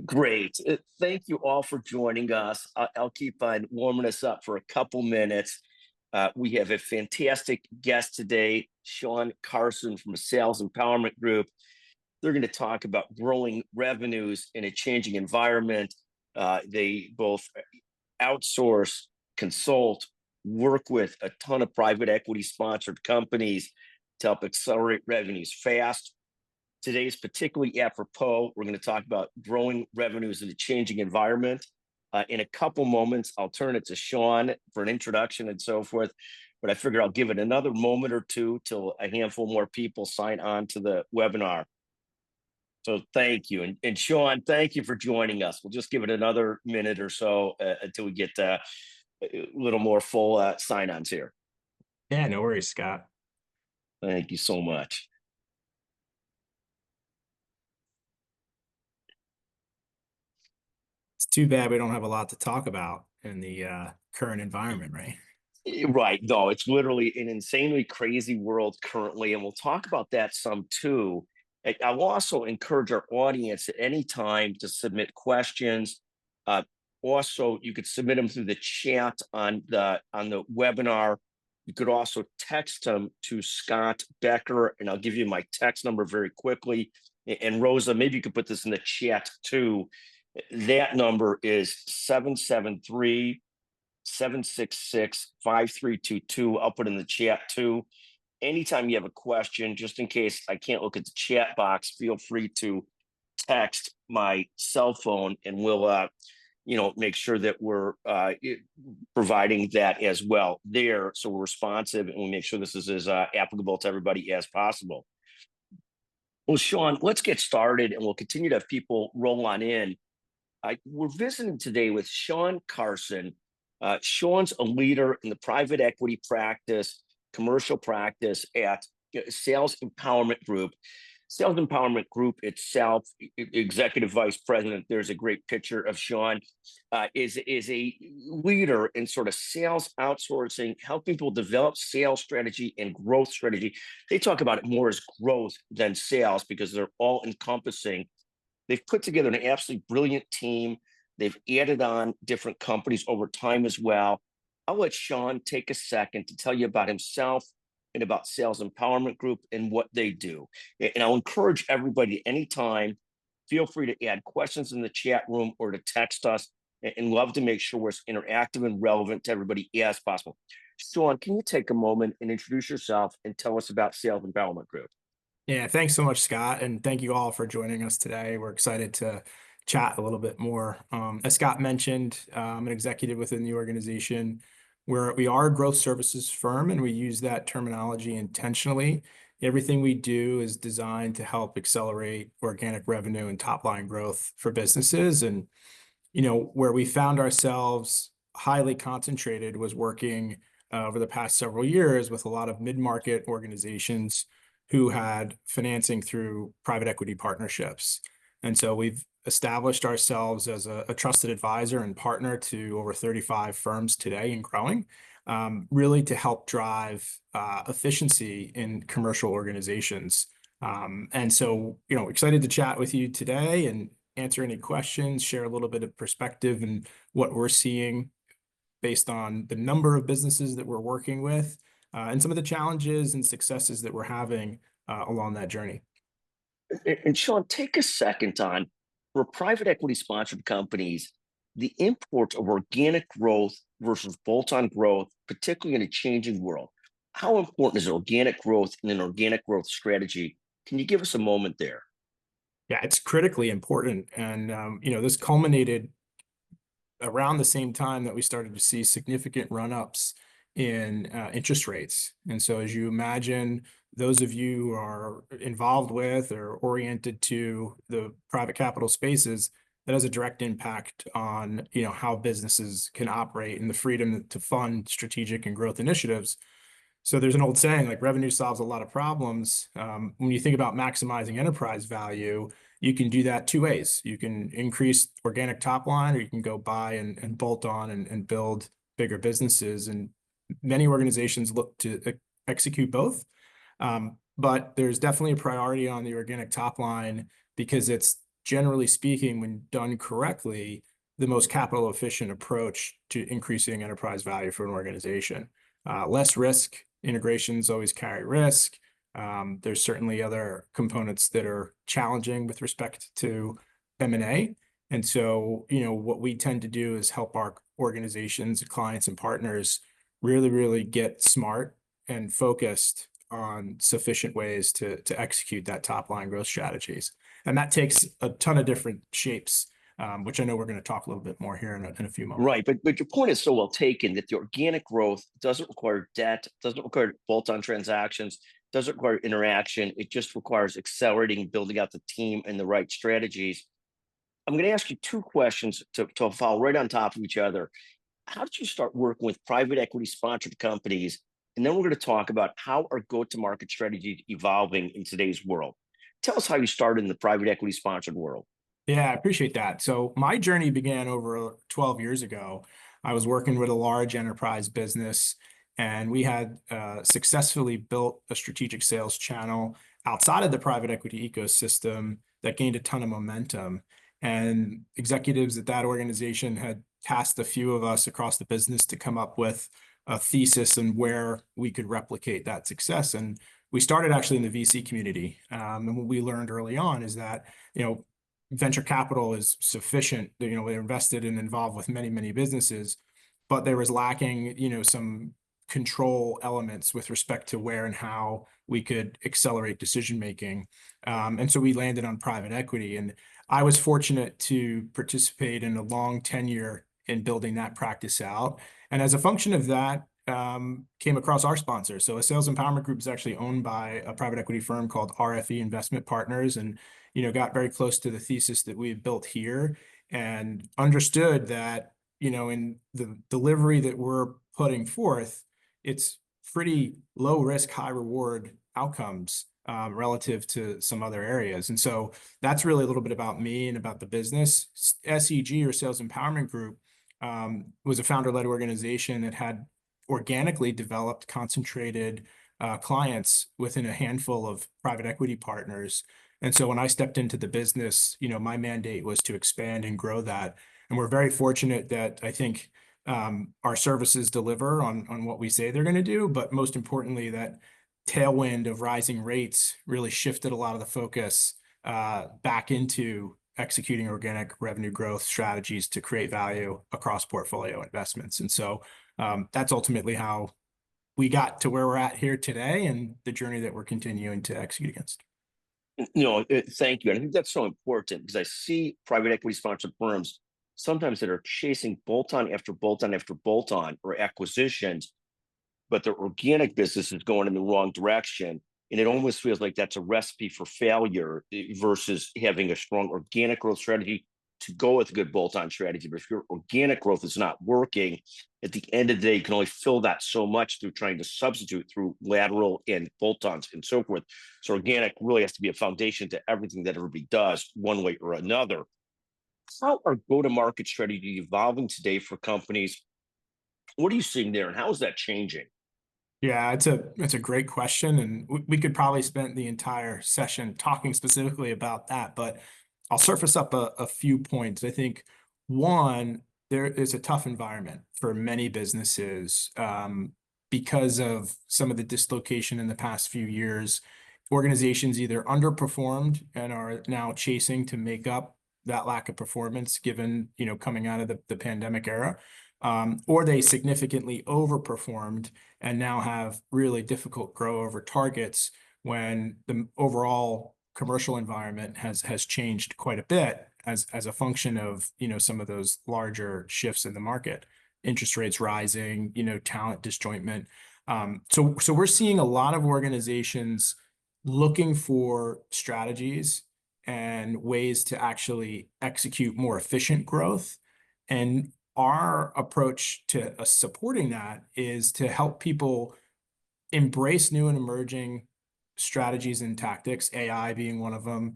Great. Thank you all for joining us. I'll keep on warming us up for a couple minutes. We have a fantastic guest today, Sean Carson from the Sales Empowerment Group. They're going to talk about growing revenues in a changing environment. They both outsource, consult, work with a ton of private equity sponsored companies to help accelerate revenues fast. Today's particularly apropos. We're going to talk about growing revenues in a changing environment. In a couple moments, I'll turn it to Sean for an introduction and so forth. But I figure I'll give it another moment or two till a handful more people sign on to the webinar. So thank you. And Sean, thank you for joining us. We'll just give it another minute or so until we get a little more full sign-ons here. Yeah, no worries, Scott. Thank you so much. It's too bad we don't have a lot to talk about in the current environment, right? Right. No, it's literally an insanely crazy world currently, and we'll talk about that some too. I will also encourage our audience at any time to submit questions. Uh, Also, you could submit them through the chat on the webinar. You could also text them to Scott Becker, and I'll give you my text number very quickly. And Rosa, maybe you could put this in the chat too. That number is 773 766 5322. I'll put in the chat too. Anytime you have a question, just in case I can't look at the chat box, feel free to text my cell phone and we'll make sure that we're providing that as well there, so we're responsive and we make sure this is as applicable to everybody as possible. Well, Sean, let's get started and we'll continue to have people roll on in. We're visiting today with Sean Carson. Sean's a leader in the private equity practice, commercial practice at Sales Empowerment Group. Sales Empowerment Group itself, executive vice president, there's a great picture of Sean, is a leader in sort of sales outsourcing, helping people develop sales strategy and growth strategy. They talk about it more as growth than sales because they're all encompassing. They've put together an absolutely brilliant team. They've added on different companies over time as well. I'll let Sean take a second to tell you about himself and about Sales Empowerment Group and what they do. And I'll encourage everybody anytime, feel free to add questions in the chat room or to text us, and love to make sure we're as interactive and relevant to everybody as possible. Sean, can you take a moment and introduce yourself and tell us about Sales Empowerment Group? Yeah, thanks so much, Scott, and thank you all for joining us today. We're excited to chat a little bit more. As Scott mentioned, I'm an executive within the organization where we are a growth services firm, and we use that terminology intentionally. Everything we do is designed to help accelerate organic revenue and top line growth for businesses. And, where we found ourselves highly concentrated was working over the past several years with a lot of mid-market organizations who had financing through private equity partnerships. And so we've established ourselves as a trusted advisor and partner to over 35 firms today and growing, really to help drive efficiency in commercial organizations. And so, excited to chat with you today and answer any questions, share a little bit of perspective and what we're seeing based on the number of businesses that we're working with, and some of the challenges and successes that we're having along that journey. And Sean, take a second on, for private equity sponsored companies, the import of organic growth versus bolt-on growth, particularly in a changing world. How important is organic growth in an organic growth strategy? Can you give us a moment there? Yeah, it's critically important. And, this culminated around the same time that we started to see significant run-ups in interest rates. And so as you imagine, those of you who are involved with or oriented to the private capital spaces, that has a direct impact on how businesses can operate and the freedom to fund strategic and growth initiatives. So there's an old saying, like, revenue solves a lot of problems. When you think about maximizing enterprise value, you can do that two ways. You can increase organic top line, or you can go buy and bolt on and build bigger businesses. And many organizations look to execute both. But there's definitely a priority on the organic top line because it's generally speaking, when done correctly, the most capital efficient approach to increasing enterprise value for an organization. Less risk, integrations always carry risk. There's certainly other components that are challenging with respect to M&A. And so, what we tend to do is help our organizations, clients, and partners really, really get smart and focused on sufficient ways to execute that top line growth strategies. And that takes a ton of different shapes, which I know we're going to talk a little bit more here in a few moments. Right, but your point is so well taken that the organic growth doesn't require debt, doesn't require bolt-on transactions, doesn't require interaction. It just requires accelerating, building out the team and the right strategies. I'm going to ask you two questions to follow right on top of each other. How did you start working with private equity sponsored companies? And then we're going to talk about how our go-to-market strategy is evolving in today's world. Tell us how you started in the private equity sponsored world. Yeah, I appreciate that. So my journey began over 12 years ago. I was working with a large enterprise business, and we had successfully built a strategic sales channel outside of the private equity ecosystem that gained a ton of momentum. And executives at that organization had tasked a few of us across the business to come up with a thesis and where we could replicate that success. And we started actually in the VC community. And what we learned early on is that, venture capital is sufficient. They're invested and involved with many, many businesses, but there was lacking, some control elements with respect to where and how we could accelerate decision making. And so we landed on private equity. And I was fortunate to participate in a long tenure in building that practice out. And as a function of that, came across our sponsor. So a sales empowerment group is actually owned by a private equity firm called RFE Investment Partners, and got very close to the thesis that we had built here and understood that, in the delivery that we're putting forth, it's pretty low risk, high reward outcomes relative to some other areas. And so that's really a little bit about me and about the business. SEG, or Sales Empowerment Group, was a founder-led organization that had organically developed concentrated clients within a handful of private equity partners. And so when I stepped into the business, my mandate was to expand and grow that. And we're very fortunate that I think our services deliver on what we say they're going to do. But most importantly, that tailwind of rising rates really shifted a lot of the focus back into executing organic revenue growth strategies to create value across portfolio investments. And so that's ultimately how we got to where we're at here today and the journey that we're continuing to execute against. Thank you. And I think that's so important because I see private equity sponsored firms sometimes that are chasing bolt-on after bolt-on after bolt-on or acquisitions, but their organic business is going in the wrong direction. And it almost feels like that's a recipe for failure versus having a strong organic growth strategy to go with a good bolt-on strategy. But if your organic growth is not working, at the end of the day, you can only fill that so much through trying to substitute through lateral and bolt-ons and so forth. So organic really has to be a foundation to everything that everybody does one way or another. How are go-to-market strategy evolving today for companies? What are you seeing there, and how is that changing? Yeah, it's a great question, and we could probably spend the entire session talking specifically about that, but I'll surface up a few points. I think one, there is a tough environment for many businesses because of some of the dislocation in the past few years. Organizations either underperformed and are now chasing to make up that lack of performance given, coming out of the pandemic era, or they significantly overperformed and now have really difficult grow over targets when the overall commercial environment has changed quite a bit as a function of, some of those larger shifts in the market, interest rates rising, talent disjointment. So we're seeing a lot of organizations looking for strategies and ways to actually execute more efficient growth. And our approach to supporting that is to help people embrace new and emerging strategies and tactics, AI being one of them,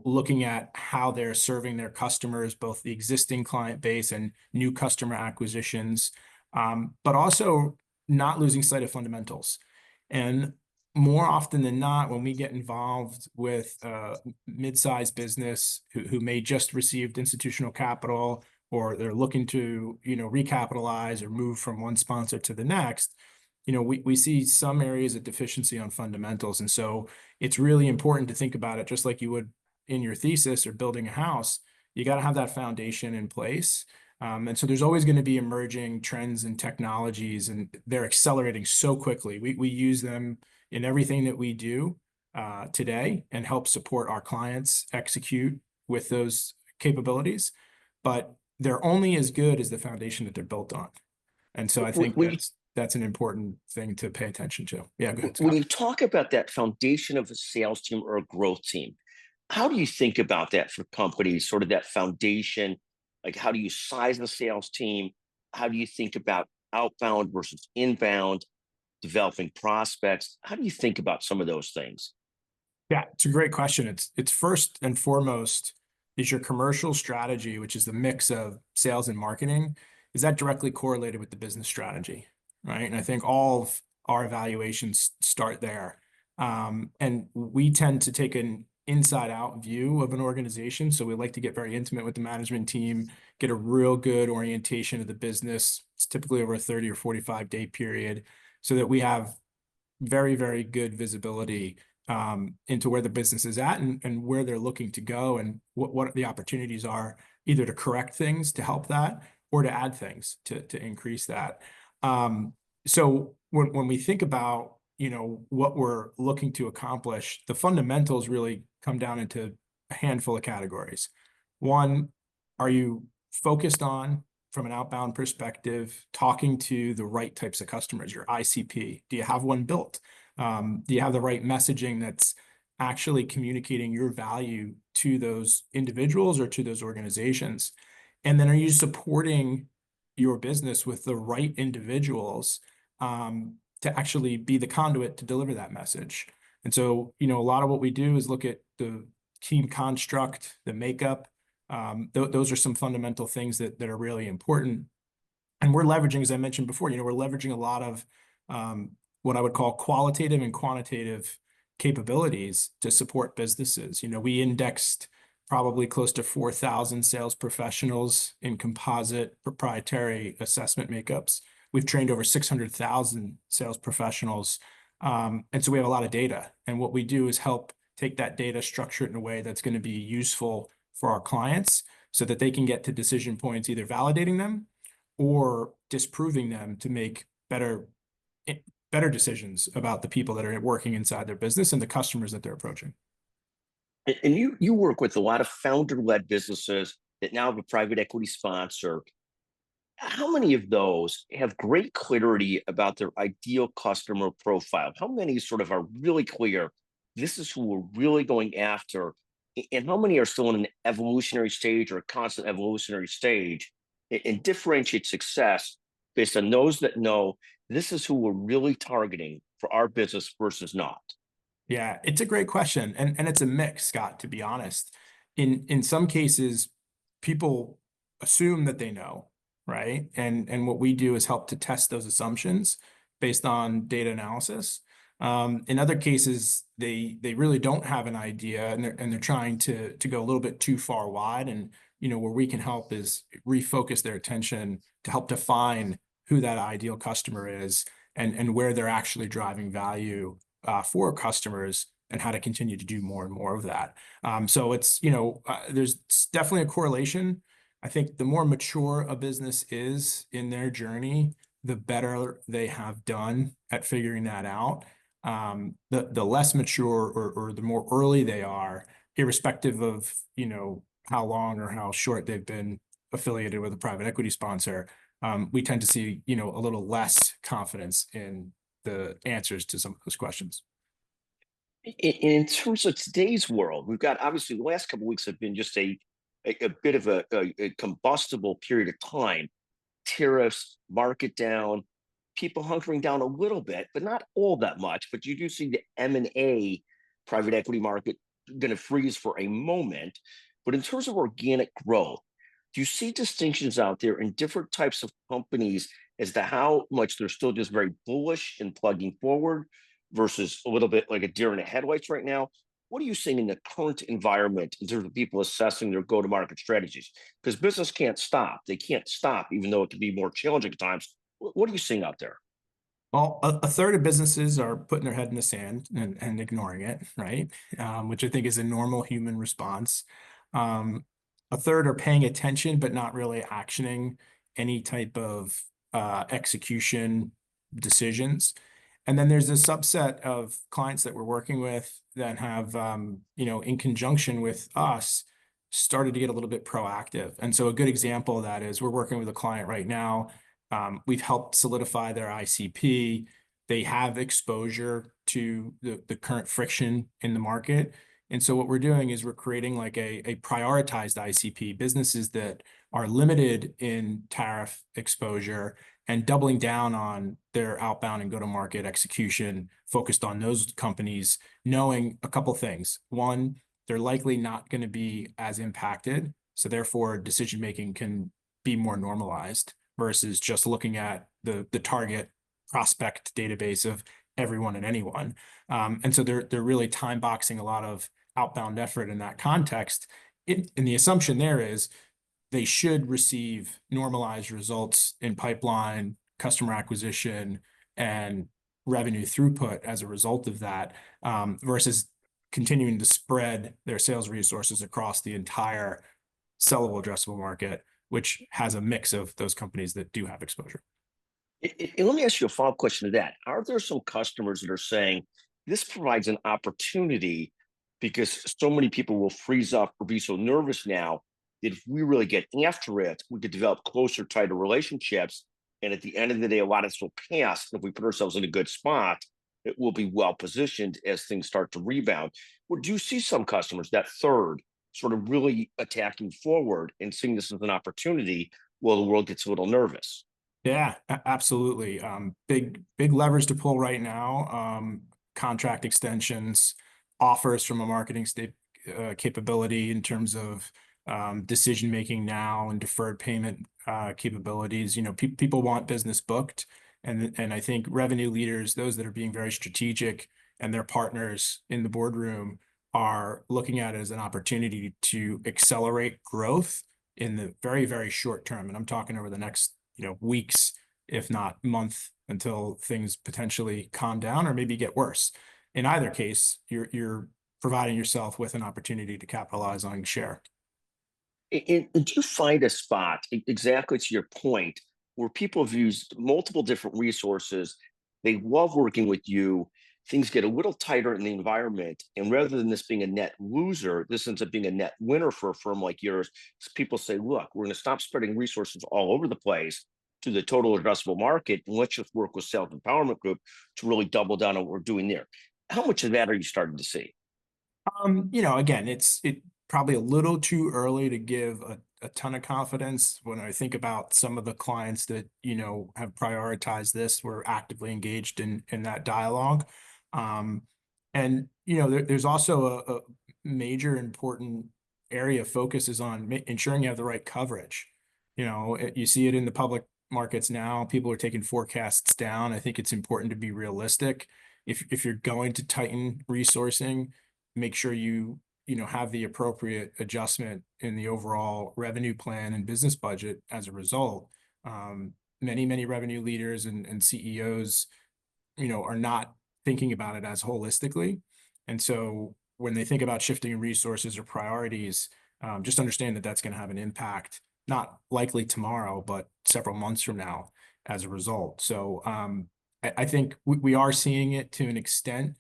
looking at how they're serving their customers, both the existing client base and new customer acquisitions, but also not losing sight of fundamentals. And more often than not, when we get involved with a mid-sized business who may just received institutional capital, or they're looking to, recapitalize or move from one sponsor to the next, we see some areas of deficiency on fundamentals. And so it's really important to think about it just like you would in your thesis or building a house. You got to have that foundation in place. And so there's always going to be emerging trends and technologies, and they're accelerating so quickly. We use them in everything that we do today and help support our clients execute with those capabilities. But they're only as good as the foundation that they're built on. And so I think When you that's an important thing to pay attention to. Yeah, go ahead, when Scott. you talk about that foundation of a sales team or a growth team, how do you think about that for companies, sort of that foundation? Like, how do you size the sales team? How do you think about outbound versus inbound, developing prospects? How do you think about some of those things? Yeah, it's a great question. It's first and foremost is your commercial strategy, which is the mix of sales and marketing, is that directly correlated with the business strategy, right? And I think all of our evaluations start there. And we tend to take an inside out view of an organization. So we like to get very intimate with the management team, get a real good orientation of the business. It's typically over a 30 or 45-day period, so that we have very, very good visibility into where the business is at, and where they're looking to go, and what the opportunities are, either to correct things to help that, or to add things to increase that. So when we think about, what we're looking to accomplish, the fundamentals really come down into a handful of categories. One, are you focused on, from an outbound perspective, talking to the right types of customers, your ICP? Do you have one built? Do you have the right messaging that's actually communicating your value to those individuals or to those organizations? And then are you supporting your business with the right individuals to actually be the conduit to deliver that message? And so, a lot of what we do is look at the team construct, the makeup. Those are some fundamental things that are really important. And we're leveraging, as I mentioned before, we're leveraging a lot of what I would call qualitative and quantitative capabilities to support businesses. We indexed probably close to 4,000 sales professionals in composite proprietary assessment makeups. We've trained over 600,000 sales professionals. And so we have a lot of data. And what we do is help take that data, structure it in a way that's going to be useful for our clients, so that they can get to decision points, either validating them or disproving them, to make better decisions about the people that are working inside their business and the customers that they're approaching. And you work with a lot of founder-led businesses that now have a private equity sponsor. How many of those have great clarity about their ideal customer profile? How many sort of are really clear, this is who we're really going after? And how many are still in an evolutionary stage or a constant evolutionary stage, and differentiate success based on those that know this is who we're really targeting for our business versus not? Yeah, it's a great question. And it's a mix, Scott, to be honest. In some cases, people assume that they know, right? And what we do is help to test those assumptions based on data analysis. In other cases, they really don't have an idea, and they're trying to go a little bit too far wide. And where we can help is refocus their attention to help define who that ideal customer is, and where they're actually driving value for customers, and how to continue to do more and more of that. So it's, there's definitely a correlation. I think the more mature a business is in their journey, the better they have done at figuring that out. The less mature, or the more early they are, irrespective of, how long or how short they've been affiliated with a private equity sponsor, we tend to see, a little less confidence in the answers to some of those questions. In terms of today's world, we've got, obviously, the last couple of weeks have been just a bit of a combustible period of time. Tariffs, market down, people hunkering down a little bit, but not all that much. But you do see the M&A private equity market going to freeze for a moment. But in terms of organic growth, do you see distinctions out there in different types of companies as to how much they're still just very bullish and plugging forward versus a little bit like a deer in the headlights right now? What are you seeing in the current environment in terms of people assessing their go-to-market strategies? Because business can't stop. They can't stop, even though it can be more challenging at times. What are you seeing out there? Well, a third of businesses are putting their head in the sand and ignoring it, right? Which I think is a normal human response. Um, a third are paying attention, but not really actioning any type of execution decisions. And then there's a subset of clients that we're working with that have, in conjunction with us, started to get a little bit proactive. And so a good example of that is we're working with a client right now. We've helped solidify their ICP. They have exposure to the current friction in the market. And so what we're doing is we're creating like a prioritized ICP, businesses that are limited in tariff exposure and doubling down on their outbound and go-to-market execution focused on those companies, knowing a couple things. One, they're likely not going to be as impacted. So therefore, decision-making can be more normalized versus just looking at the target prospect database of everyone and anyone. And so they're really time boxing a lot of outbound effort in that context. And the assumption there is they should receive normalized results in pipeline, customer acquisition, and revenue throughput as a result of that, versus continuing to spread their sales resources across the entire sellable addressable market, which has a mix of those companies that do have exposure. And let me ask you a follow-up question to that. Are there some customers that are saying this provides an opportunity because so many people will freeze up or be so nervous now that if we really get after it, we could develop closer, tighter relationships. And at the end of the day, a lot of this will pass. If we put ourselves in a good spot, it will be well positioned as things start to rebound. Or do you see some customers, that third, sort of really attacking forward and seeing this as an opportunity while the world gets a little nervous? Yeah, absolutely. Big levers to pull right now. Contract extensions, offers from a marketing state capability in terms of decision making now and deferred payment capabilities. People want business booked, and I think revenue leaders, those that are being very strategic, and their partners in the boardroom are looking at it as an opportunity to accelerate growth in the very, very short term. And I'm talking over the next weeks, if not month, until things potentially calm down or maybe get worse. In either case, you're providing yourself with an opportunity to capitalize on share. And do you find a spot exactly to your point where people have used multiple different resources? They love working with you. Things get a little tighter in the environment. And rather than this being a net loser, this ends up being a net winner for a firm like yours. People say, look, we're going to stop spreading resources all over the place to the total addressable market. And let's just work with Sales Empowerment Group to really double down on what we're doing there. How much of that are you starting to see? Again, it probably a little too early to give a ton of confidence. When I think about some of the clients that, have prioritized this, we're actively engaged in that dialogue. And there's also a major important area of focus is on ensuring you have the right coverage. You see it in the public markets now. People are taking forecasts down. I think it's important to be realistic. If you're going to tighten resourcing, make sure you have the appropriate adjustment in the overall revenue plan and business budget as a result. Many revenue leaders and CEOs, are not thinking about it as holistically. And so when they think about shifting resources or priorities, just understand that that's going to have an impact, not likely tomorrow, but several months from now as a result. So I think we are seeing it to an extent.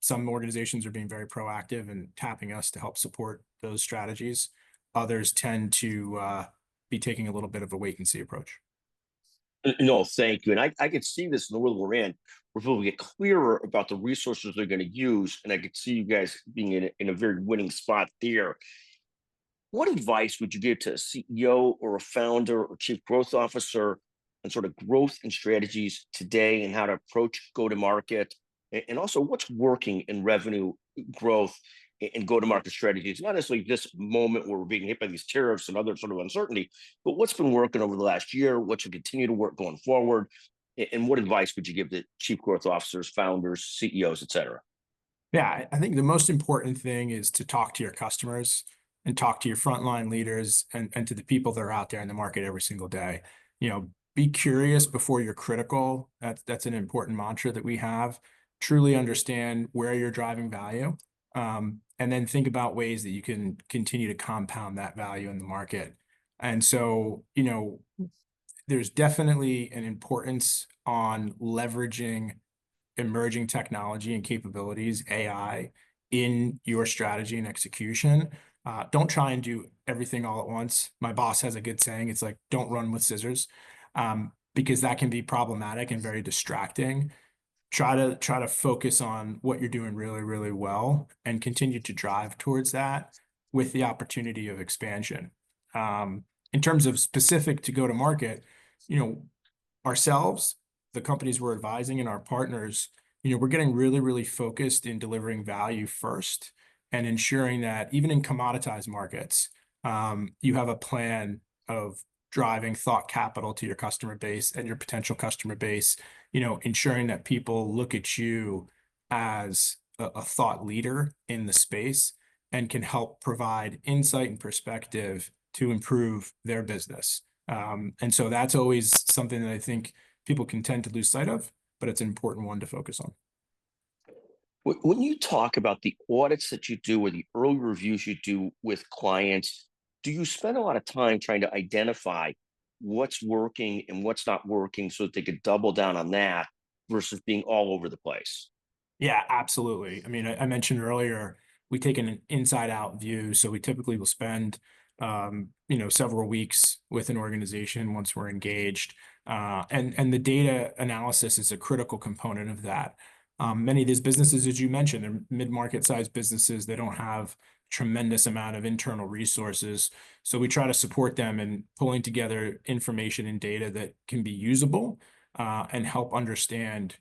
Some organizations are being very proactive and tapping us to help support those strategies. Others tend to be taking a little bit of a wait and see approach. No, thank you. And I could see this in the world we're in, where people get clearer about the resources they're going to use. And I could see you guys being in a very winning spot there. What advice would you give to a CEO or a founder or chief growth officer on sort of growth and strategies today and how to approach go to market? And also, what's working in revenue growth and go to market strategies? Not necessarily this moment where we're being hit by these tariffs and other sort of uncertainty, but what's been working over the last year? What should continue to work going forward? And what advice would you give to chief growth officers, founders, CEOs, et cetera? Yeah, I think the most important thing is to talk to your customers and talk to your frontline leaders and to the people that are out there in the market every single day. Be curious before you're critical. That's an important mantra that we have. Truly understand where you're driving value, and then think about ways that you can continue to compound that value in the market. And so, there's definitely an importance on leveraging emerging technology and capabilities, AI, in your strategy and execution. Don't try and do everything all at once. My boss has a good saying. It's like, don't run with scissors, because that can be problematic and very distracting. Try to focus on what you're doing really, really well and continue to drive towards that with the opportunity of expansion. In terms of specific to go to market, you know, ourselves, the companies we're advising and our partners, we're getting really, really focused in delivering value first and ensuring that even in commoditized markets, you have a plan of driving thought capital to your customer base and your potential customer base, ensuring that people look at you as a thought leader in the space and can help provide insight and perspective to improve their business. And so that's always something that I think people can tend to lose sight of, but it's an important one to focus on. When you talk about the audits that you do or the early reviews you do with clients, do you spend a lot of time trying to identify what's working and what's not working so that they could double down on that versus being all over the place? Yeah, absolutely. I mean, I mentioned earlier, we take an inside out view. So we typically will spend, several weeks with an organization once we're engaged. And the data analysis is a critical component of that. Many of these businesses, as you mentioned, they're mid-market sized businesses. They don't have tremendous amount of internal resources. So we try to support them in pulling together information and data that can be usable, and help understand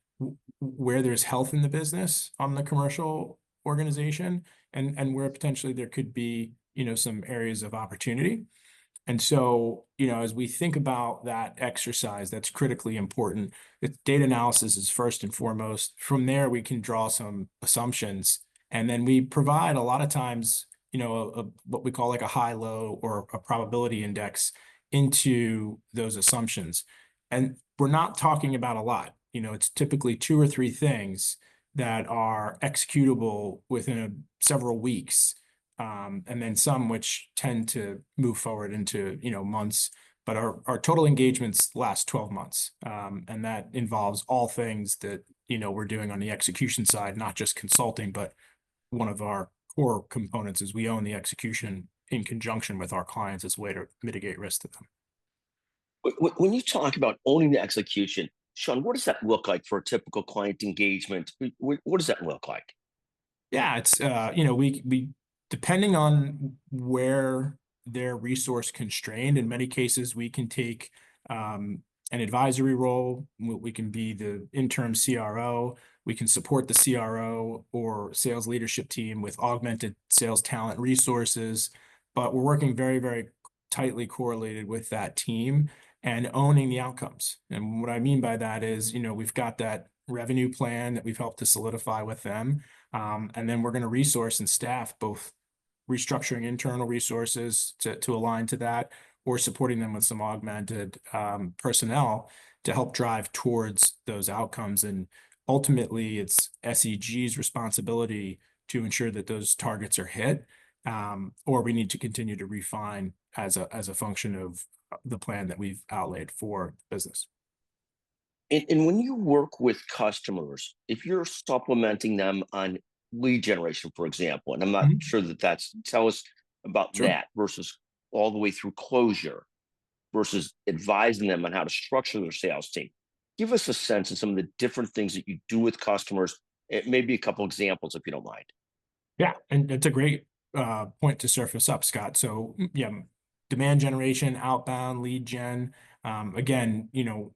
where there's health in the business on the commercial organization, and where potentially there could be, some areas of opportunity. And so, as we think about that exercise, that's critically important. Data analysis is first and foremost. From there, we can draw some assumptions, and then we provide a lot of times, what we call like a high low or a probability index into those assumptions. And we're not talking about a lot. It's typically two or three things that are executable within several weeks, and then some which tend to move forward into months. But our total engagements last 12 months, and that involves all things that we're doing on the execution side, not just consulting, but one of our core components is we own the execution in conjunction with our clients as a way to mitigate risk to them. When you talk about owning the execution, Sean, what does that look like for a typical client engagement? What does that look like? Yeah, it's we depending on where they're resource constrained, in many cases we can take an advisory role. We can be the interim CRO. We can support the CRO or sales leadership team with augmented sales talent resources, but we're working very, very tightly correlated with that team and owning the outcomes. And what I mean by that is, we've got that revenue plan that we've helped to solidify with them. And then we're going to resource and staff both restructuring internal resources to align to that, or supporting them with some augmented personnel to help drive towards those outcomes. And ultimately, it's SEG's responsibility to ensure that those targets are hit, or we need to continue to refine as a function of the plan that we've outlaid for business. And when you work with customers, if you're supplementing them on lead generation, for example, and I'm not Mhm. sure tell us about Sure. that versus all the way through closure versus advising them on how to structure their sales team. Give us a sense of some of the different things that you do with customers. Maybe a couple examples, if you don't mind. Yeah, and it's a great point to surface up, Scott. So yeah, demand generation, outbound lead gen. Again,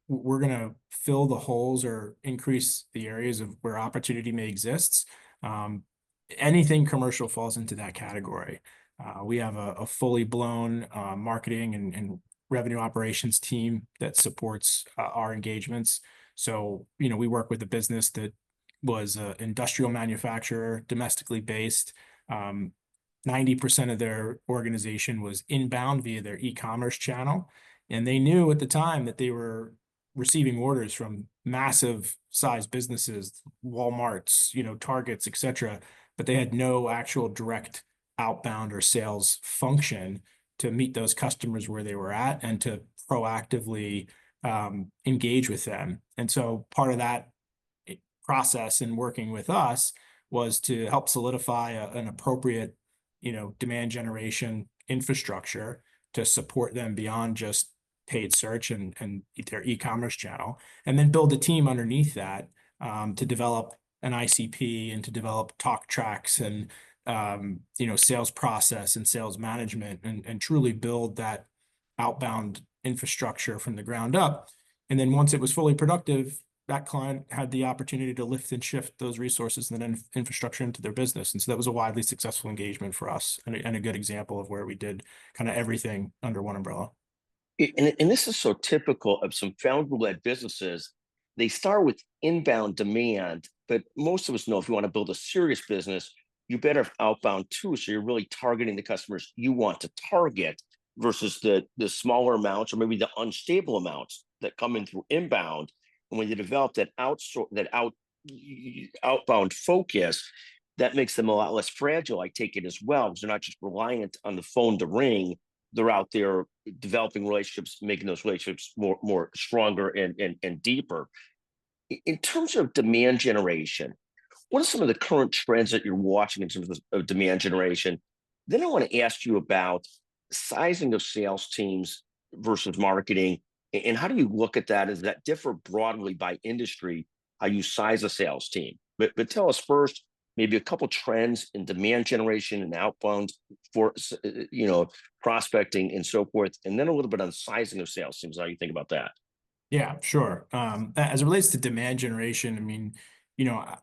we're gonna fill the holes or increase the areas of where opportunity may exist. Um, Anything commercial falls into that category. We have a fully blown marketing and revenue operations team that supports our engagements. So, we work with a business that was an industrial manufacturer, domestically based. Um, 90% of their organization was inbound via their e-commerce channel. And they knew at the time that they were receiving orders from massive size businesses, Walmarts, Targets, et cetera, but they had no actual direct outbound or sales function to meet those customers where they were at and to proactively engage with them. And so part of that process and working with us was to help solidify an appropriate, demand generation infrastructure to support them beyond just paid search and their e-commerce channel, and then build a team underneath that to develop an ICP and to develop talk tracks and sales process and sales management and truly build that outbound infrastructure from the ground up. And then once it was fully productive, that client had the opportunity to lift and shift those resources and then infrastructure into their business. And so that was a widely successful engagement for us and a good example of where we did kind of everything under one umbrella. And this is so typical of some founder-led businesses. They start with inbound demand, but most of us know if you want to build a serious business, you better have outbound too. So you're really targeting the customers you want to target versus the smaller amounts or maybe the unstable amounts that come in through inbound. And when you develop outbound focus, that makes them a lot less fragile. I take it as well because they're not just reliant on the phone to ring. They're out there developing relationships, making those relationships more stronger and deeper. In terms of demand generation, what are some of the current trends that you're watching in terms of demand generation? Then I want to ask you about sizing of sales teams versus marketing, and how do you look at that? Does that differ broadly by industry, how you size a sales team? But tell us first, maybe a couple trends in demand generation and outbound for prospecting and so forth, and then a little bit on sizing of sales teams. How you think about that? Yeah, sure. As it relates to demand generation, I mean,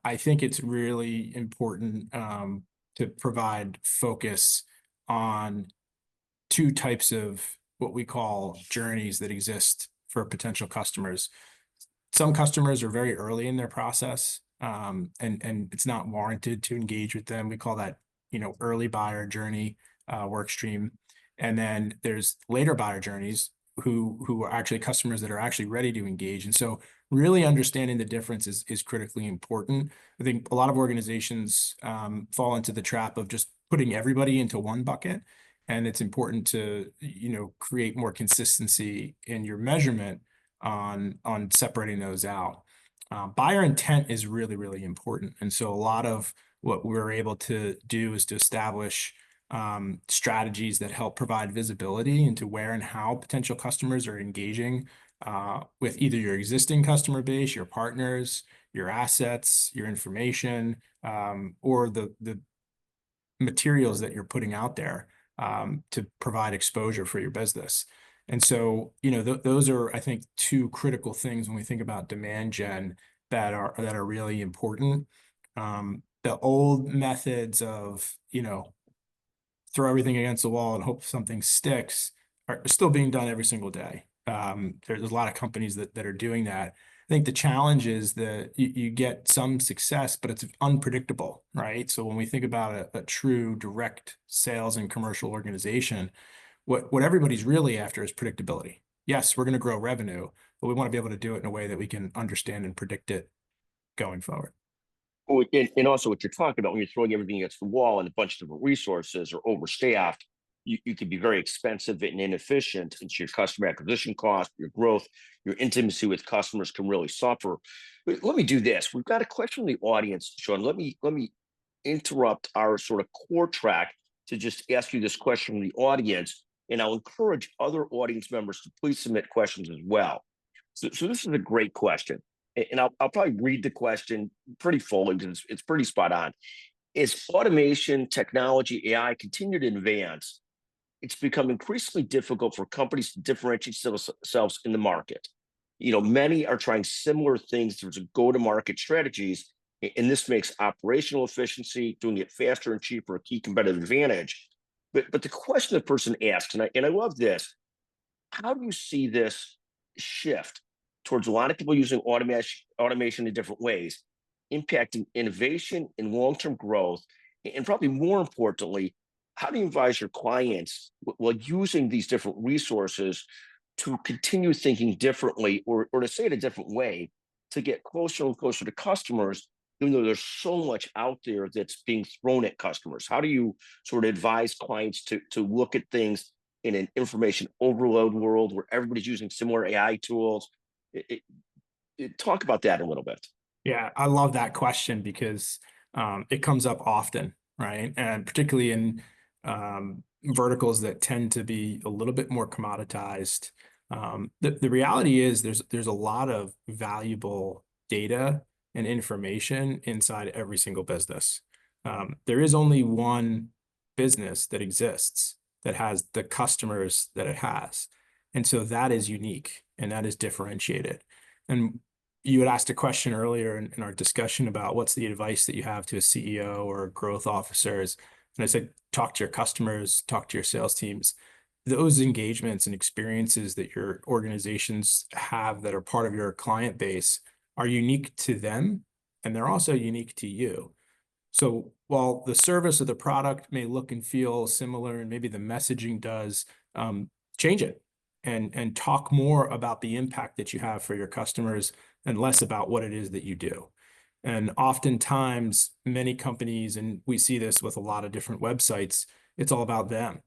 I think it's really important to provide focus on two types of what we call journeys that exist for potential customers. Some customers are very early in their process, and it's not warranted to engage with them. We call that, early buyer journey work stream. And then there's later buyer journeys who are actually customers that are actually ready to engage. And so really understanding the difference is critically important. I think a lot of organizations fall into the trap of just putting everybody into one bucket. And it's important to, create more consistency in your measurement on separating those out. Buyer intent is really, really important. And so a lot of what we're able to do is to establish strategies that help provide visibility into where and how potential customers are engaging with either your existing customer base, your partners, your assets, your information, or the materials that you're putting out there to provide exposure for your business. And so, those are, I think, two critical things when we think about demand gen that are really important. The old methods of, throw everything against the wall and hope something sticks are still being done every single day. There's a lot of companies that are doing that. I think the challenge is that you get some success, but it's unpredictable, right? So when we think about a true direct sales and commercial organization, what everybody's really after is predictability. Yes, we're going to grow revenue, but we want to be able to do it in a way that we can understand and predict it going forward. Well, and also what you're talking about when you're throwing everything against the wall and a bunch of different resources or overstaffed, you can be very expensive and inefficient. It's your customer acquisition cost, your growth, your intimacy with customers can really suffer. But let me do this. We've got a question from the audience, Sean. Let me interrupt our sort of core track to just ask you this question from the audience, and I'll encourage other audience members to please submit questions as well. So this is a great question, and I'll probably read the question pretty fully because it's pretty spot on. As automation, technology, AI continue to advance, it's become increasingly difficult for companies to differentiate themselves in the market. Many are trying similar things in terms of go-to-market strategies, and this makes operational efficiency, doing it faster and cheaper, a key competitive advantage. But the question the person asks, and I love this: how do you see this shift towards a lot of people using automation in different ways, impacting innovation and long-term growth. And probably more importantly, how do you advise your clients while using these different resources to continue thinking differently, or to say it a different way, to get closer and closer to customers, even though there's so much out there that's being thrown at customers? How do you sort of advise clients to look at things in an information overload world where everybody's using similar AI tools? Talk about that a little bit. Yeah, I love that question because it comes up often, right? And particularly in verticals that tend to be a little bit more commoditized. The reality is there's a lot of valuable data and information inside every single business. There is only one business that exists that has the customers that it has. And so that is unique and that is differentiated. And you had asked a question earlier in our discussion about what's the advice that you have to a CEO or growth officers. And I said, talk to your customers, talk to your sales teams. Those engagements and experiences that your organizations have that are part of your client base are unique to them, and they're also unique to you. So while the service or the product may look and feel similar, and maybe the messaging does, change it and talk more about the impact that you have for your customers and less about what it is that you do. And oftentimes, many companies, and we see this with a lot of different websites, it's all about them,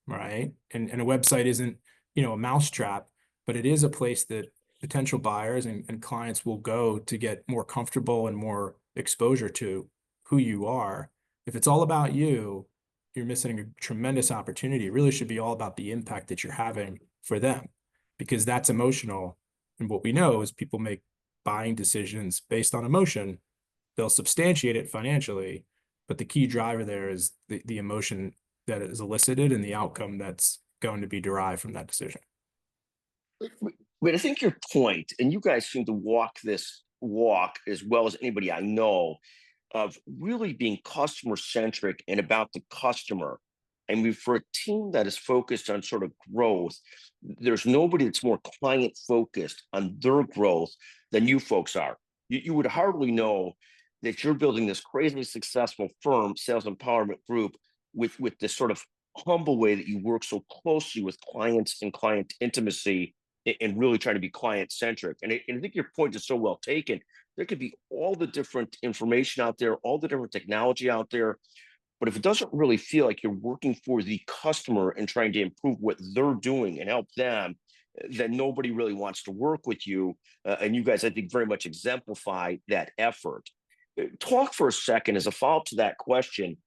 right? And a website isn't, a mousetrap, but it is a place that potential buyers and clients will go to get more comfortable and more exposure to who you are. If it's all about you, you're missing a tremendous opportunity. It really should be all about the impact that you're having for them, because that's emotional. And what we know is people make buying decisions based on emotion. They'll substantiate it financially, but the key driver there is the emotion that is elicited and the outcome that's going to be derived from that decision. But I think your point, and you guys seem to walk this walk as well as anybody I know, of really being customer centric and about the customer. I mean, for a team that is focused on sort of growth, there's nobody that's more client focused on their growth than you folks are. You would hardly know that you're building this crazily successful firm, sales empowerment group, with this sort of humble way that you work so closely with clients and client intimacy, and really trying to be client centric. And I think your point is so well taken. There could be all the different information out there, all the different technology out there, but if it doesn't really feel like you're working for the customer and trying to improve what they're doing and help them, then nobody really wants to work with you. And you guys, I think, very much exemplify that effort. Talk for a second as a follow-up to that question.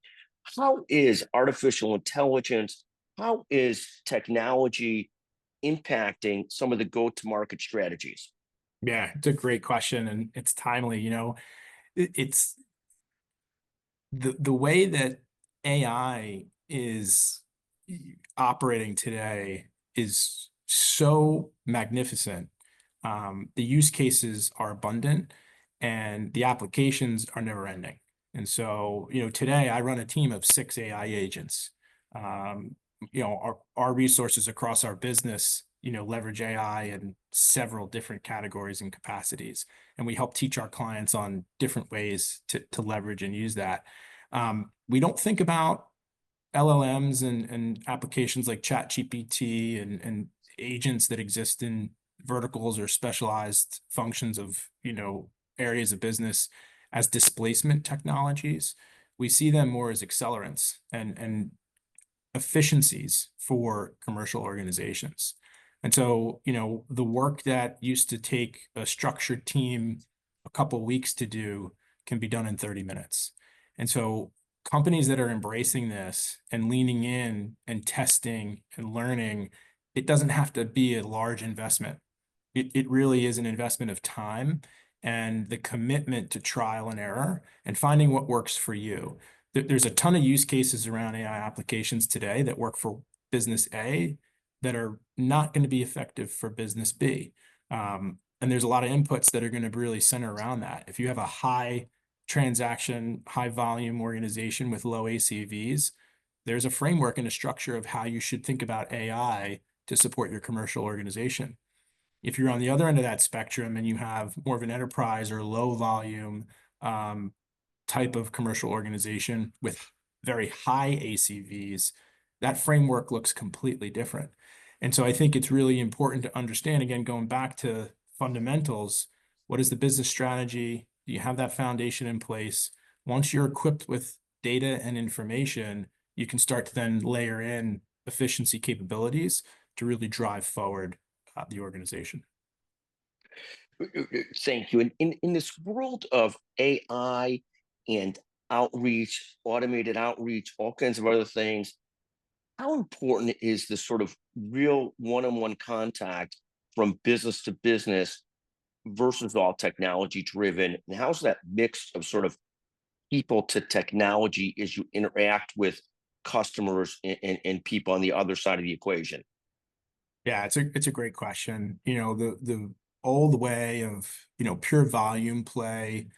How is artificial intelligence, how is technology impacting some of the go-to-market strategies? Yeah, it's a great question and it's timely. It's the way that AI is operating today is so magnificent. The use cases are abundant and the applications are never ending. And so, today I run a team of 6 AI agents. Our resources across our business, leverage AI in several different categories and capacities. And we help teach our clients on different ways to leverage and use that. We don't think about LLMs and applications like ChatGPT and agents that exist in verticals or specialized functions of, areas of business as displacement technologies. We see them more as accelerants and efficiencies for commercial organizations. And so, the work that used to take a structured team a couple of weeks to do can be done in 30 minutes. And so companies that are embracing this and leaning in and testing and learning, it doesn't have to be a large investment. It really is an investment of time and the commitment to trial and error and finding what works for you. There's a ton of use cases around AI applications today that work for business A that are not going to be effective for business B. And there's a lot of inputs that are going to really center around that. If you have a high transaction, high volume organization with low ACVs, there's a framework and a structure of how you should think about AI to support your commercial organization. If you're on the other end of that spectrum and you have more of an enterprise or low volume um, type of commercial organization with very high ACVs, that framework looks completely different. And so I think it's really important to understand, again, going back to fundamentals, what is the business strategy? Do you have that foundation in place? Once you're equipped with data and information, you can start to then layer in efficiency capabilities to really drive forward the organization. Thank you. In this world of AI and outreach, automated outreach, all kinds of other things, how important is the sort of real one-on-one contact from business to business versus all technology driven? And how's that mix of sort of people to technology as you interact with customers and people on the other side of the equation? Yeah, it's a great question. The old way of, pure volume play,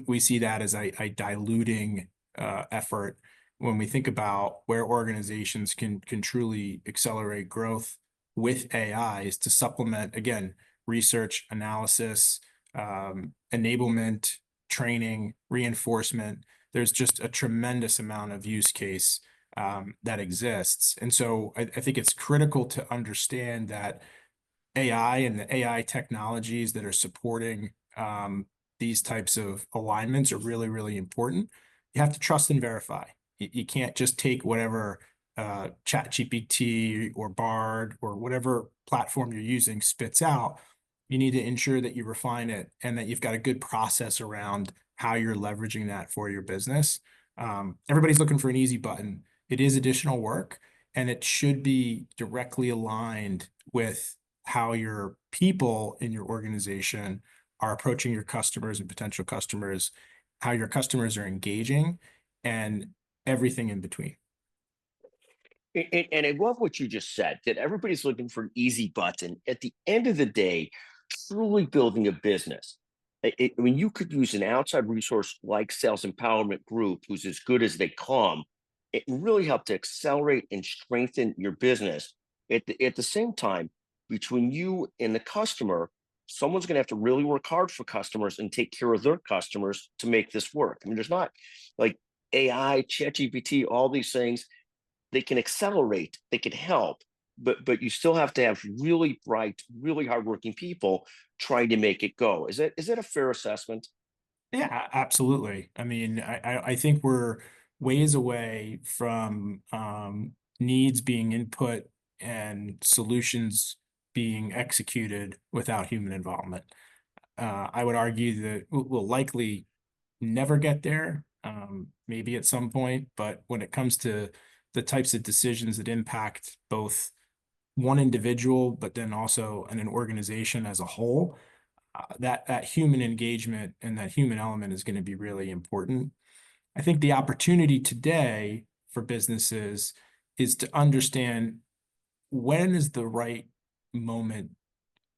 we see that as a diluting effort when we think about where organizations can truly accelerate growth with AI is to supplement, again, research, analysis, enablement, training, reinforcement. There's just a tremendous amount of use case that exists. And so I think it's critical to understand that AI and the AI technologies that are supporting these types of alignments are really, really important. You have to trust and verify. You can't just take whatever ChatGPT or Bard or whatever platform you're using spits out. You need to ensure that you refine it and that you've got a good process around how you're leveraging that for your business. Everybody's looking for an easy button. It is additional work, and it should be directly aligned with how your people in your organization are approaching your customers and potential customers, how your customers are engaging, and everything in between. And I love what you just said, that everybody's looking for an easy button. At the end of the day, truly building a business. I mean, you could use an outside resource like Sales Empowerment Group, who's as good as they come, it can really help to accelerate and strengthen your business. At the same time, between you and the customer, someone's going to have to really work hard for customers and take care of their customers to make this work. I mean, there's not like AI, ChatGPT, all these things they can accelerate, they can help, but you still have to have really bright, really hardworking people trying to make it go. Is that a fair assessment? Yeah, absolutely. I mean, I think we're ways away from needs being input and solutions being executed without human involvement. I would argue that we'll likely never get there, maybe at some point, but when it comes to the types of decisions that impact both one individual, but then also an organization as a whole, that human engagement and that human element is going to be really important. I think the opportunity today for businesses is to understand when is the right moment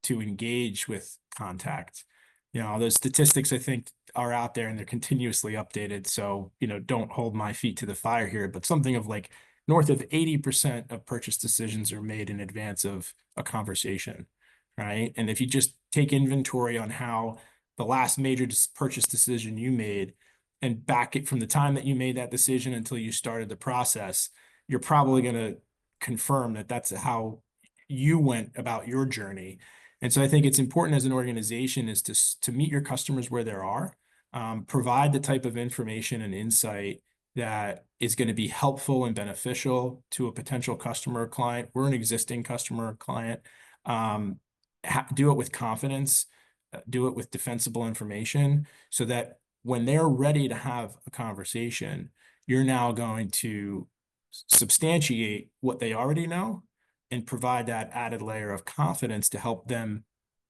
to engage with contact. Those statistics I think are out there and they're continuously updated. So, don't hold my feet to the fire here, but something of like north of 80% of purchase decisions are made in advance of a conversation, right? And if you just take inventory on how the last major purchase decision you made and back it from the time that you made that decision until you started the process, you're probably going to confirm that that's how you went about your journey. And so I think it's important as an organization is to meet your customers where they are, provide the type of information and insight that is going to be helpful and beneficial to a potential customer or client. We're an existing customer or client. Do it with confidence, do it with defensible information so that when they're ready to have a conversation, you're now going to substantiate what they already know and provide that added layer of confidence to help them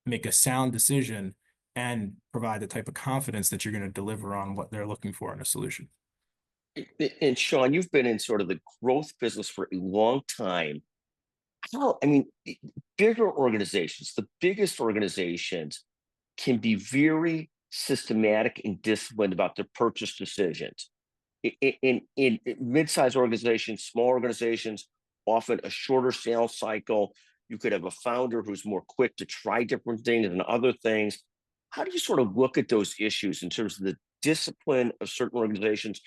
make a sound decision and provide the type of confidence that you're going to deliver on what they're looking for in a solution. And Sean, you've been in sort of the growth business for a long time. I mean, bigger organizations, the biggest organizations can be very systematic and disciplined about their purchase decisions. In mid-sized organizations, small organizations, often a shorter sales cycle. You could have a founder who's more quick to try different things and other things. How do you sort of look at those issues in terms of the discipline of certain organizations?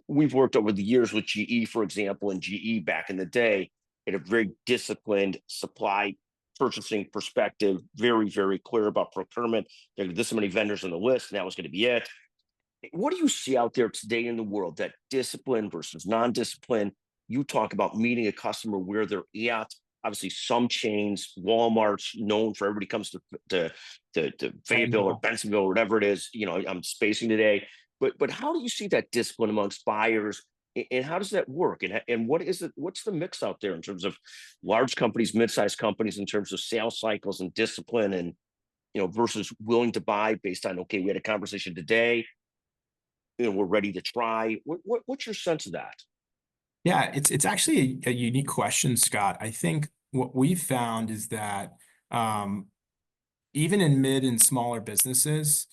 We've worked over the years with GE, for example, and GE back in the day had a very disciplined supply purchasing perspective, very, very clear about procurement. There are this many vendors on the list, and that was going to be it. What do you see out there today in the world, that discipline versus non-discipline? You talk about meeting a customer where they're at. Obviously, some chains, Walmart's known for everybody comes to Fayetteville or Bensenville or whatever it is. I'm spacing today, but how do you see that discipline amongst buyers, and how does that work? And what is it? What's the mix out there in terms of large companies, mid-sized companies, in terms of sales cycles and discipline, and versus willing to buy based on, okay, we had a conversation today, we're ready to try. What's your sense of that? Yeah, it's actually a unique question, Scott. I think what we've found is that um, even in mid and smaller businesses,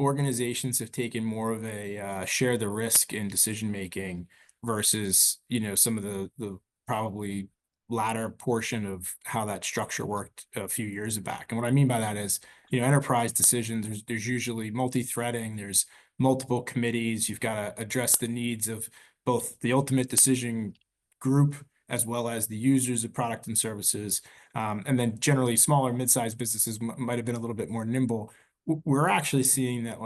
organizations have taken more of a share the risk in decision making versus, some of the probably latter portion of how that structure worked a few years back. And what I mean by that is, enterprise decisions, there's usually multi-threading, there's multiple committees, you've got to address the needs of both the ultimate decision group as well as the users of product and services. And then generally smaller mid-sized businesses might have been a little bit more nimble. We're actually seeing that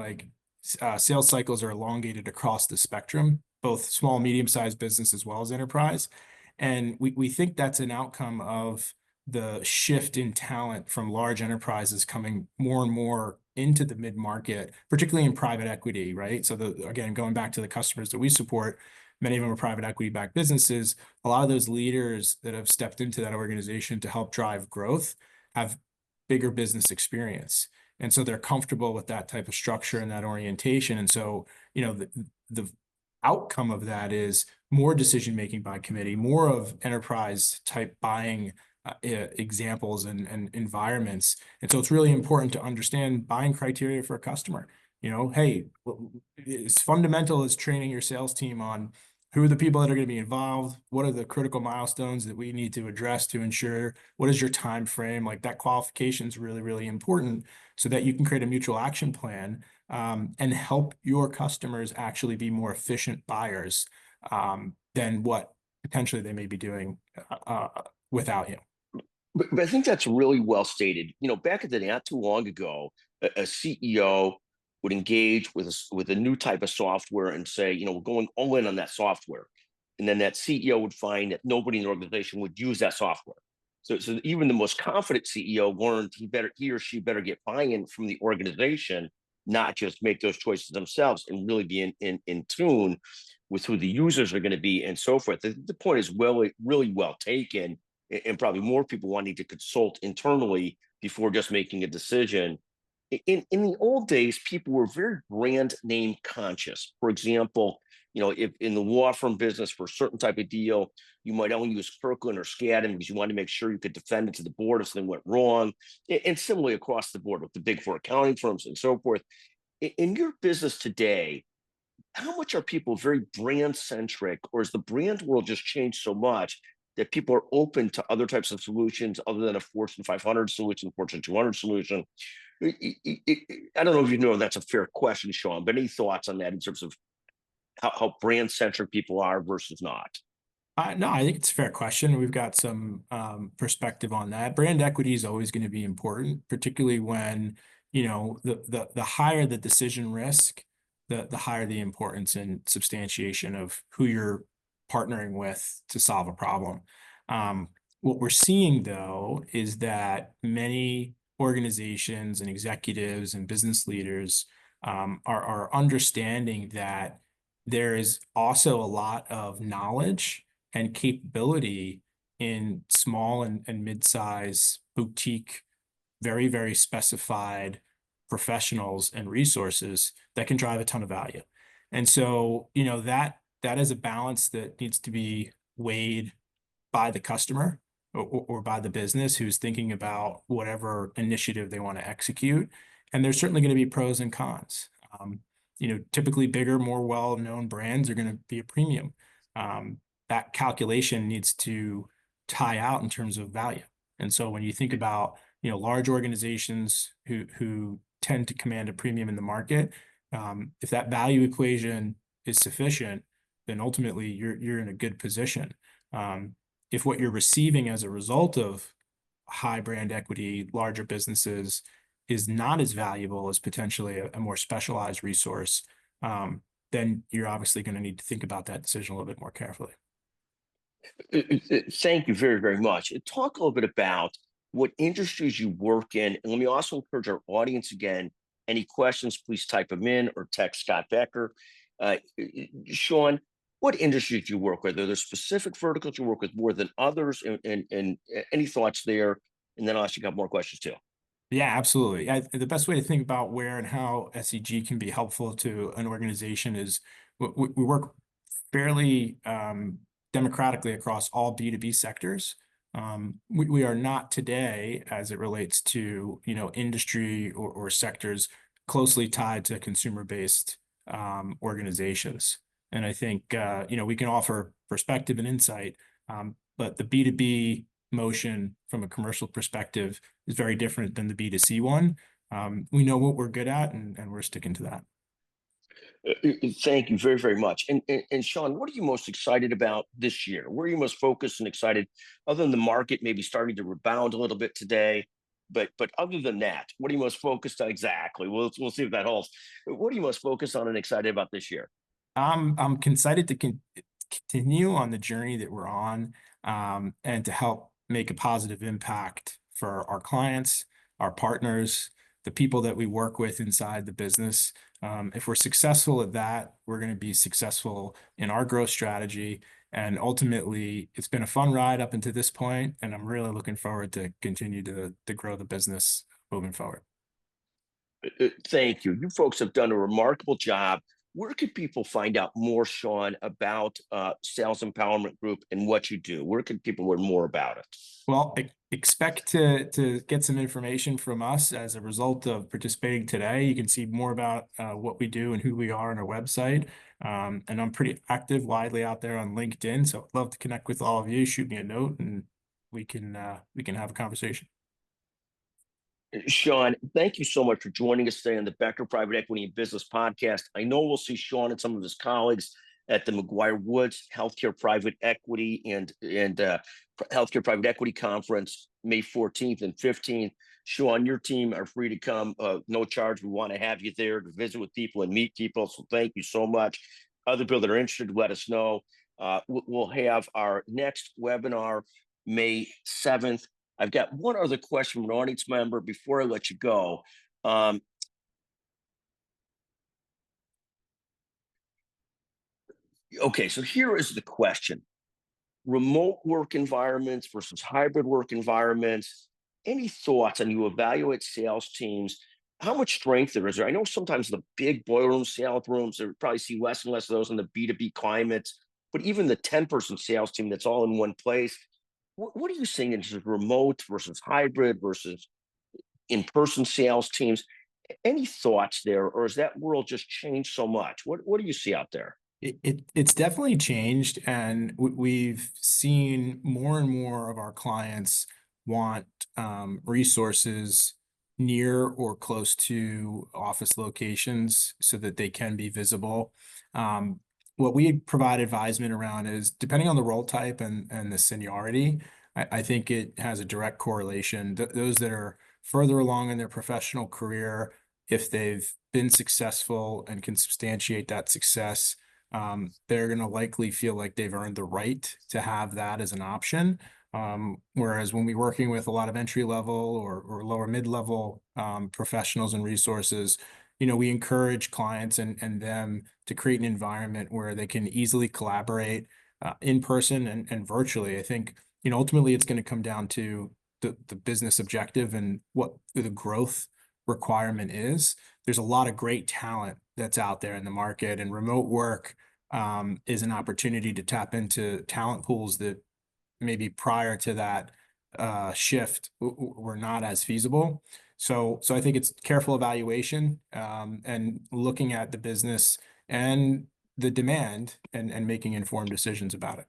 sales cycles are elongated across the spectrum, both small, medium-sized business as well as enterprise. And we think that's an outcome of the shift in talent from large enterprises coming more and more into the mid-market, particularly in private equity, right? So again, going back to the customers that we support, many of them are private equity backed businesses. A lot of those leaders that have stepped into that organization to help drive growth have bigger business experience. And so they're comfortable with that type of structure and that orientation. And so, the outcome of that is more decision making by committee, more of enterprise type buying examples and environments. And so it's really important to understand buying criteria for a customer. Hey, as fundamental as training your sales team on who are the people that are going to be involved, what are the critical milestones that we need to address to ensure, what is your time frame? Like that qualification is really, really important so that you can create a mutual action plan and help your customers actually be more efficient buyers than what potentially they may be doing without you. But I think that's really well stated. Back in the day, not too long ago, a CEO would engage with a new type of software and say, we're going all in on that software. And then that CEO would find that nobody in the organization would use that software. So even the most confident CEO learned he or she better get buy-in from the organization, not just make those choices themselves, and really be in tune with who the users are going to be and so forth. The point is really well taken, and probably more people wanting to consult internally before just making a decision. In the old days, people were very brand name conscious. For example, if in the law firm business for a certain type of deal, you might only use Kirkland or Skadden because you wanted to make sure you could defend it to the board if something went wrong. And similarly across the board with the big four accounting firms and so forth. In your business today, how much are people very brand centric, or has the brand world just changed so much that people are open to other types of solutions other than a Fortune 500 solution, Fortune 200 solution? I don't know if that's a fair question, Sean, but any thoughts on that in terms of how brand centric people are versus not? No, I think it's a fair question. We've got some perspective on that. Brand equity is always going to be important, particularly when, the higher the decision risk, the higher the importance and substantiation of who you're partnering with to solve a problem. What we're seeing, though, is that many organizations and executives and business leaders are understanding that there is also a lot of knowledge and capability in small and mid-size boutique, very, very specified professionals and resources that can drive a ton of value. And so, that is a balance that needs to be weighed by the customer or by the business who's thinking about whatever initiative they want to execute. And there's certainly going to be pros and cons. Typically bigger, more well-known brands are going to be a premium. That calculation needs to tie out in terms of value. And so when you think about, large organizations who tend to command a premium in the market, if that value equation is sufficient, then ultimately you're in a good position. Um, if what you're receiving as a result of high brand equity, larger businesses is not as valuable as potentially a more specialized resource, then you're obviously going to need to think about that decision a little bit more carefully. Thank you very, very much. Talk a little bit about what industries you work in. And let me also encourage our audience again, any questions, please type them in or text Scott Becker. Sean, what industries do you work with? Are there specific verticals you work with more than others? And any thoughts there? And then I'll ask you a couple more questions too. Yeah, absolutely. The best way to think about where and how SEG can be helpful to an organization is we work fairly democratically across all B2B sectors. We are not today, as it relates to, industry or sectors closely tied to consumer-based organizations. And I think, we can offer perspective and insight, but the B2B motion from a commercial perspective is very different than the B2C one. We know what we're good at, and we're sticking to that. Thank you very, very much. And Sean, what are you most excited about this year? Where are you most focused and excited, other than the market maybe starting to rebound a little bit today? But other than that, what are you most focused on exactly? We'll see if that holds. What are you most focused on and excited about this year? I'm excited to continue on the journey that we're on, and to help make a positive impact for our clients, our partners, the people that we work with inside the business. If we're successful at that, we're going to be successful in our growth strategy. And ultimately, it's been a fun ride up until this point, and I'm really looking forward to continue to grow the business moving forward. Thank you. You folks have done a remarkable job. Where could people find out more, Sean, about Sales Empowerment Group and what you do? Where could people learn more about it? Well, expect to get some information from us as a result of participating today. You can see more about what we do and who we are on our website. And I'm pretty active, widely out there on LinkedIn, so I'd love to connect with all of you. Shoot me a note, and we can have a conversation. Sean, thank you so much for joining us today on the Becker Private Equity and Business Podcast. I know we'll see Sean and some of his colleagues at the McGuire Woods Healthcare Private Equity and Healthcare Private Equity Conference May 14th and 15th. Sean, your team are free to come, no charge. We want to have you there to visit with people and meet people. So thank you so much. Other people that are interested, let us know. We'll have our next webinar May 7th. I've got one other question from an audience member before I let you go. Okay, so here is the question. Remote work environments versus hybrid work environments. Any thoughts on you evaluate sales teams? How much strength there is there? I know sometimes the big boiler room sales rooms, there probably see less and less of those in the B2B climates, but even the 10-person sales team that's all in one place. What are you seeing in terms of remote versus hybrid versus in-person sales teams? Any thoughts there, or has that world just changed so much? What do you see out there? It's definitely changed, and we've seen more and more of our clients want resources near or close to office locations so that they can be visible. What we provide advisement around is, depending on the role type and the seniority, I think it has a direct correlation. Those that are further along in their professional career, if they've been successful and can substantiate that success, they're going to likely feel like they've earned the right to have that as an option. Whereas when we're working with a lot of entry level or lower mid-level professionals and resources, we encourage clients and them to create an environment where they can easily collaborate in person and virtually. I think, ultimately it's going to come down to the business objective and what the growth requirement is. There's a lot of great talent that's out there in the market, and remote work is an opportunity to tap into talent pools that maybe prior to that shift were not as feasible. So I think it's careful evaluation, and looking at the business and the demand and making informed decisions about it.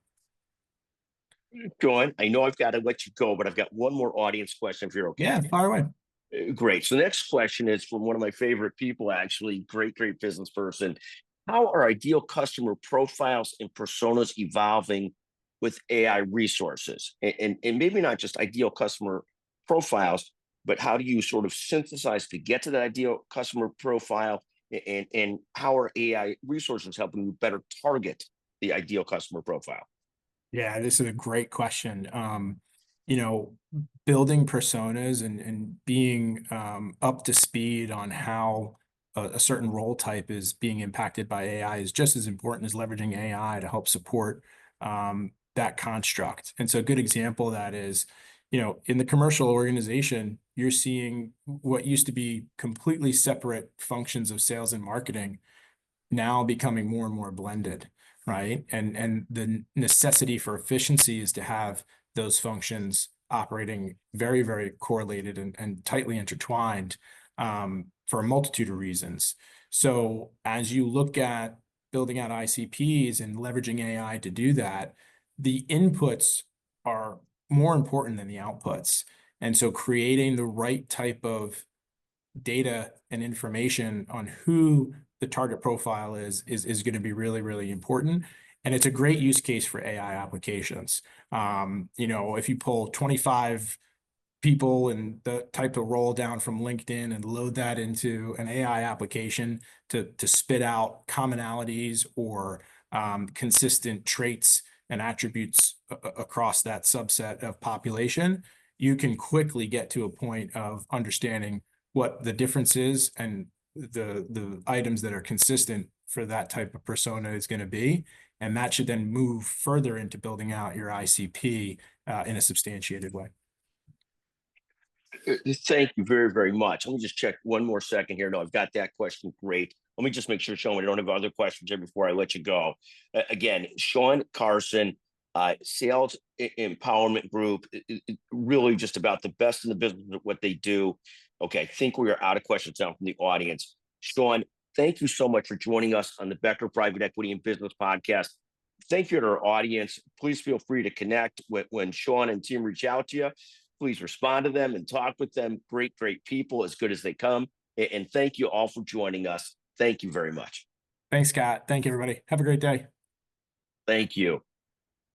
Sean, I know I've got to let you go, but I've got one more audience question if you're Yeah, okay. fire away. Great. So the next question is from one of my favorite people, actually, great business person. How are ideal customer profiles and personas evolving with AI resources? And maybe not just ideal customer profiles, but how do you sort of synthesize to get to that ideal customer profile? And how are AI resources helping you better target the ideal customer profile? Yeah, this is a great question. You know, building personas and being up to speed on how a certain role type is being impacted by AI is just as important as leveraging AI to help support that construct. And so a good example of that is, in the commercial organization, you're seeing what used to be completely separate functions of sales and marketing now becoming more and more blended, right? And the necessity for efficiency is to have those functions operating very, very correlated and tightly intertwined for a multitude of reasons. So as you look at building out ICPs and leveraging AI to do that, the inputs are more important than the outputs. And so creating the right type of data and information on who the target profile is going to be really, really important. And it's a great use case for AI applications. If you pull 25 people and the type of roll down from LinkedIn and load that into an AI application to spit out commonalities or consistent traits and attributes across that subset of population, you can quickly get to a point of understanding what the difference is and the items that are consistent for that type of persona is going to be. And that should then move further into building out your ICP in a substantiated way. Thank you very much. Let me just check one more second here. No, I've got that question. Great. Let me just make sure, Sean, we don't have other questions here before I let you go. Again, Sean Carson, Sales Empowerment Group, really just about the best in the business at what they do. Okay, I think we are out of questions now from the audience. Sean, thank you so much for joining us on the Becker Private Equity and Business Podcast. Thank you to our audience. Please feel free to connect when Sean and team reach out to you. Please respond to them and talk with them. Great people, as good as they come. And thank you all for joining us. Thank you very much. Thanks, Scott. Thank you, everybody. Have a great day. Thank you.